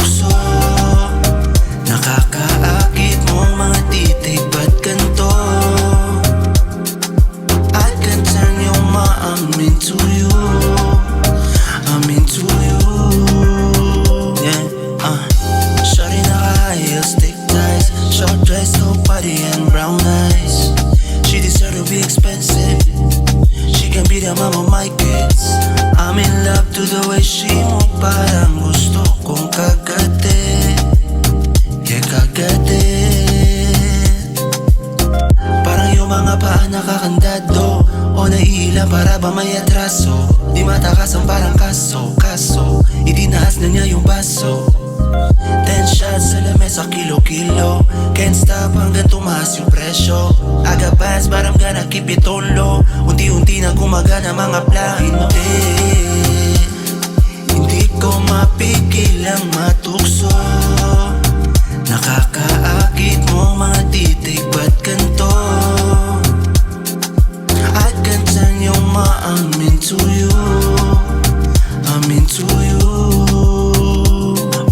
matukso. Nakakaakit mong mga titig, ba't ganito? I can turn your mom into you, I'm into you. Yeah, shawty naka-high heels, thick thighs, short dress, coat body and brown eyes. She deserve to be expensive, she can be the mom of my kids. I'm in love to the way she move, parang gusto kong kagatin. Yeah, kagatin. Parang yung mga paa nakakandado, o naiilan para ba may atraso. Di matakasan parang kaso, itinaas na niya yung baso. 10 shots sa lamesa, kilo-kilo. Can't stop hanggang tumaas yung presyo. I got bands but I'm gonna keep it on low. Unti-unti na gumagana mga plano. Hindi ko mapigil ang matukso. Nakakaakit mo mga titig, ba't ganito? I can turn your mom into you, I'm into you.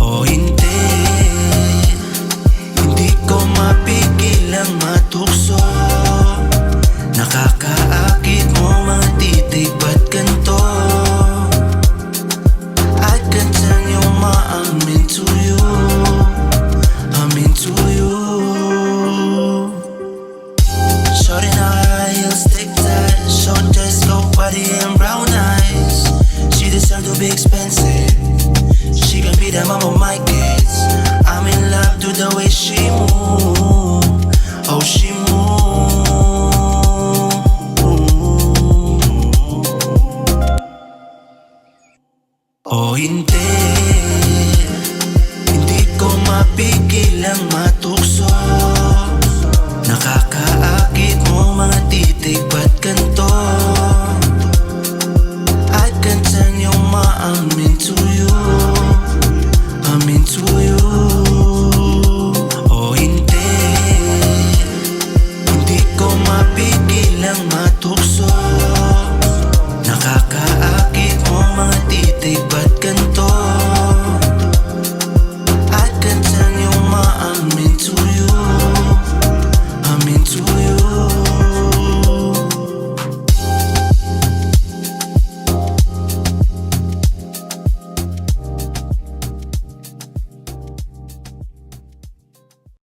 O hindi, hindi ko mapigil ang matukso. Nakakaakit mo mga titig, ba't ganito? I can turn your mom into you, I'm into you. Shorty naka-high heels, thick thighs, short dress, coat body and brown eyes. She deserve to be expensive, she can be the mom of my kids. I'm in love to the way she move, oh she move. Oh hindi, hindi ko mapigil ang matukso. Nakakaakit mo mga titig, ba't ganito? I can turn your mom into you, I'm into you. O hindi, hindi ko mapigil ang matukso.